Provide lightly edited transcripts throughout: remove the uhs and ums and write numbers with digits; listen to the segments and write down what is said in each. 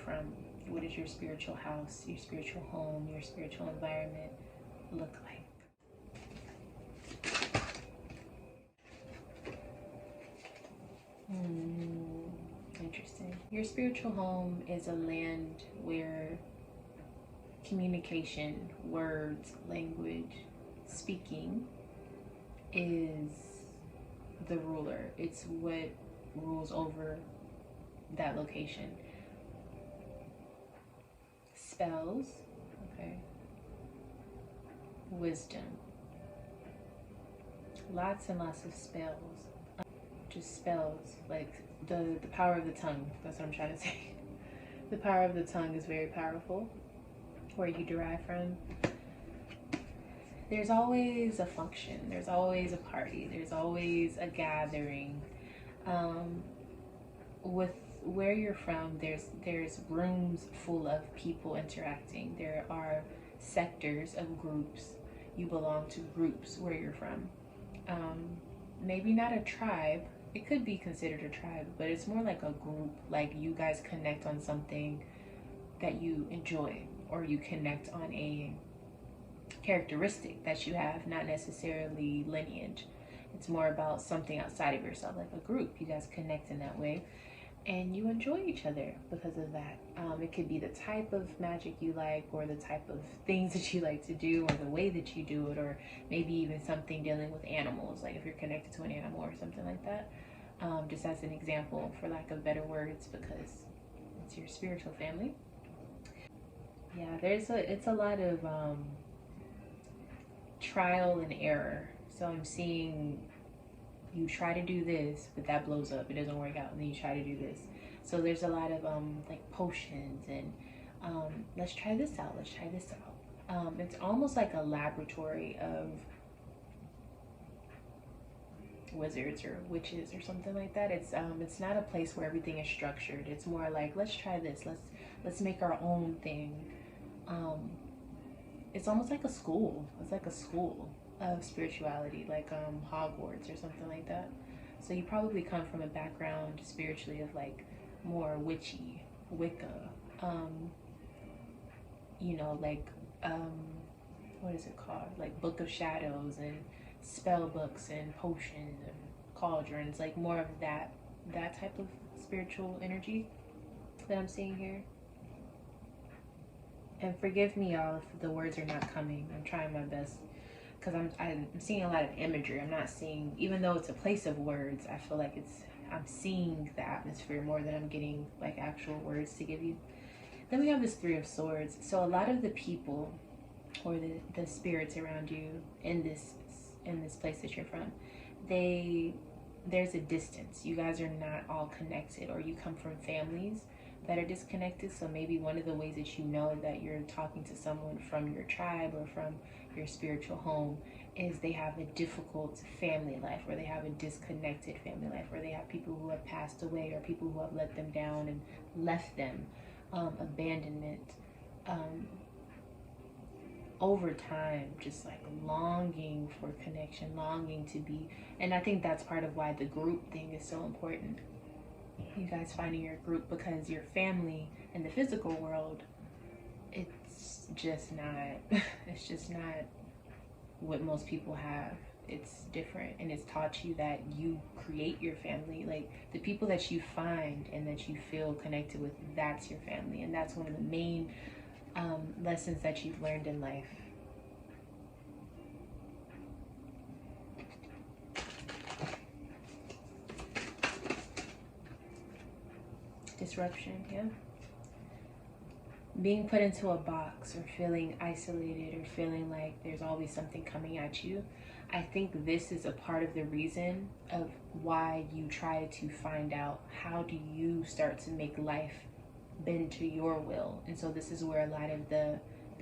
from? What does your spiritual house, your spiritual home, your spiritual environment look like? Interesting. Your spiritual home is a land where communication, words, language, speaking is the ruler. It's what rules over that location. Spells, okay. Wisdom. Lots and lots of spells. Just spells, like the power of the tongue. That's what I'm trying to say. The power of the tongue is very powerful. Where you derive from. There's always a function. There's always a party. There's always a gathering. With where you're from, there's rooms full of people interacting. There are sectors of groups. You belong to groups where you're from. Maybe not a tribe. It could be considered a tribe, but it's more like a group. Like you guys connect on something that you enjoy, or you connect on a characteristic that you have, not necessarily lineage. It's more about something outside of yourself, like a group. You guys connect in that way, and you enjoy each other because of that. It could be the type of magic you like, or the type of things that you like to do, or the way that you do it, or maybe even something dealing with animals, like if you're connected to an animal or something like that. Just as an example, for lack of better words, because it's your spiritual family. Yeah, it's a lot of trial and error. So I'm seeing you try to do this, but that blows up. It doesn't work out, and then you try to do this. So there's a lot of like potions and let's try this out. Let's try this out. It's almost like a laboratory of wizards or witches or something like that. It's not a place where everything is structured. It's more like, let's try this. Let's make our own thing. It's almost like a school. It's like a school of spirituality, like Hogwarts or something like that. So you probably come from a background spiritually of like more witchy, Wicca, like what is it called? Like Book of Shadows and spell books and potions and cauldrons, like more of that type of spiritual energy that I'm seeing here. And forgive me, y'all, if the words are not coming. I'm trying my best because I'm seeing a lot of imagery. I'm not seeing, even though it's a place of words, I feel like I'm seeing the atmosphere more than I'm getting like actual words to give you. Then we have this Three of Swords. So a lot of the people or the spirits around you in this place that you're from, there's a distance. You guys are not all connected, or you come from families that are disconnected. So maybe one of the ways that you know that you're talking to someone from your tribe or from your spiritual home is they have a difficult family life, or they have a disconnected family life, or they have people who have passed away, or people who have let them down and left them. Abandonment, over time, just like longing for connection, longing to be. And I think that's part of why the group thing is so important. You guys finding your group, because your family in the physical world, it's just not what most people have. It's different, and it's taught you that you create your family. Like the people that you find and that you feel connected with, that's your family. And that's one of the main lessons that you've learned in life. Disruption, yeah. Being put into a box, or feeling isolated, or feeling like there's always something coming at you. I think this is a part of the reason of why you try to find out, how do you start to make life bend to your will. And so this is where a lot of the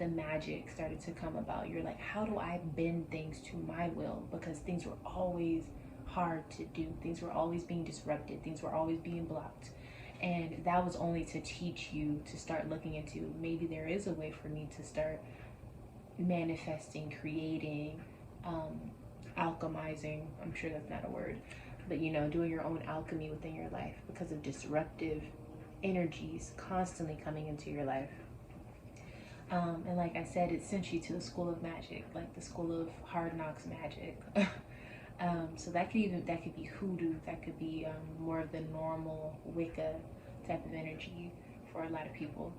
magic started to come about. You're like, how do I bend things to my will? Because things were always hard to do. Things were always being disrupted. Things were always being blocked. And that was only to teach you to start looking into, maybe there is a way for me to start manifesting, creating, alchemizing. I'm sure that's not a word, but doing your own alchemy within your life because of disruptive energies constantly coming into your life. And like I said, it sent you to the school of magic, like the school of hard knocks magic. So that could be hoodoo, that could be more of the normal Wicca type of energy for a lot of people.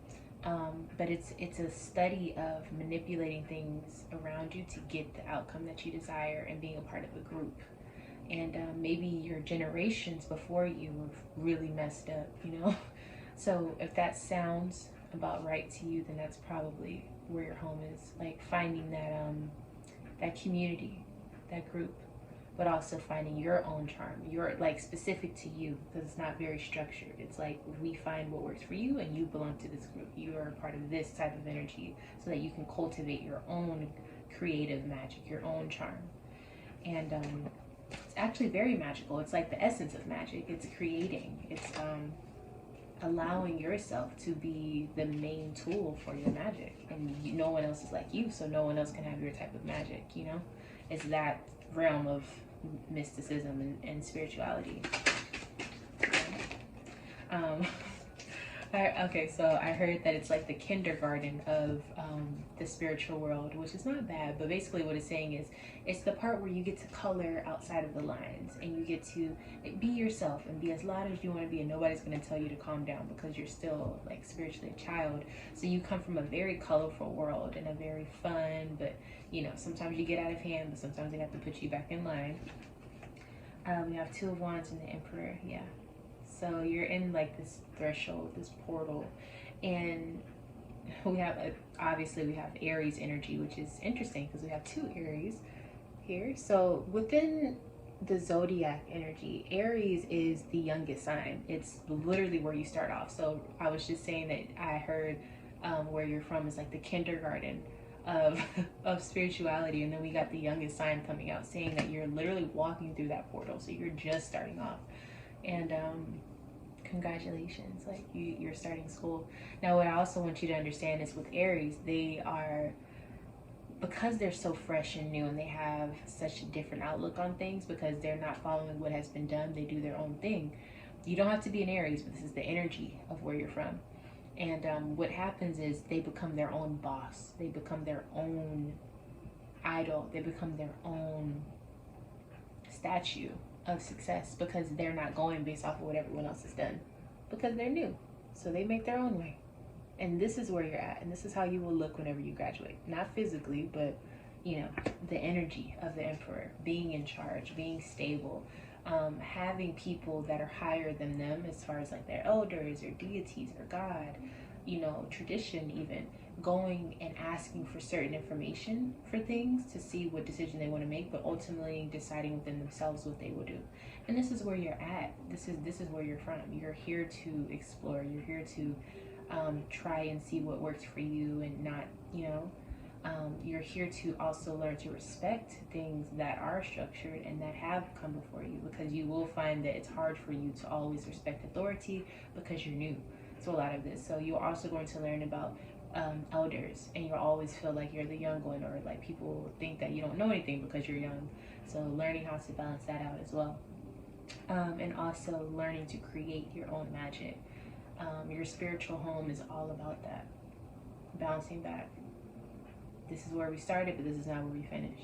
But it's a study of manipulating things around you to get the outcome that you desire and being a part of a group. And maybe your generations before you were really messed up, you know? So if that sounds about right to you, then that's probably where your home is. Like finding that community, that group, but also finding your own charm, your like specific to you, because it's not very structured. It's like we find what works for you, and you belong to this group. You are a part of this type of energy, so that you can cultivate your own creative magic, your own charm. And it's actually very magical. It's like the essence of magic. It's creating. It's allowing yourself to be the main tool for your magic, and no one else is like you, so no one else can have your type of magic. You know, it's that realm of mysticism and spirituality. Okay, so I heard that it's like the kindergarten of the spiritual world, which is not bad, but basically what it's saying is it's the part where you get to color outside of the lines, and you get to be yourself and be as loud as you want to be, and nobody's going to tell you to calm down because you're still like spiritually a child. So you come from a very colorful world and a very fun, but you know, sometimes you get out of hand, but sometimes they have to put you back in line. We have Two of Wands and the Emperor. Yeah. So you're in like this threshold, this portal, and we have obviously we have Aries energy, which is interesting because we have two Aries here. So within the zodiac energy, Aries is the youngest sign. It's literally where you start off. So I was just saying that I heard where you're from is like the kindergarten of spirituality, and then we got the youngest sign coming out saying that you're literally walking through that portal, so you're just starting off. And congratulations, like you're starting school. Now what I also want you to understand is with Aries, they are, because they're so fresh and new and they have such a different outlook on things, because they're not following what has been done, they do their own thing. You don't have to be an Aries, but this is the energy of where you're from. And what happens is they become their own boss. They become their own idol. They become their own statue of success, because they're not going based off of what everyone else has done, because they're new. So they make their own way. And this is where you're at. And this is how you will look whenever you graduate. Not physically, but, you know, the energy of the Emperor, being in charge, being stable, having people that are higher than them as far as like their elders or deities or God, you know, tradition even, going and asking for certain information for things to see what decision they want to make, but ultimately deciding within themselves what they will do. And this is where you're at. This is where you're from. You're here to explore. You're here to try and see what works for you, and not, you know, you're here to also learn to respect things that are structured and that have come before you, because you will find that it's hard for you to always respect authority because you're new to a lot of this. So you're also going to learn about elders, and you'll always feel like you're the young one, or like people think that you don't know anything because you're young. So learning how to balance that out as well. And also learning to create your own magic. Your spiritual home is all about that, bouncing back. This is where we started, but this is not where we finish.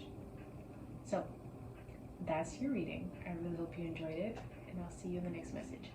So that's your reading. I really hope you enjoyed it, and I'll see you in the next message.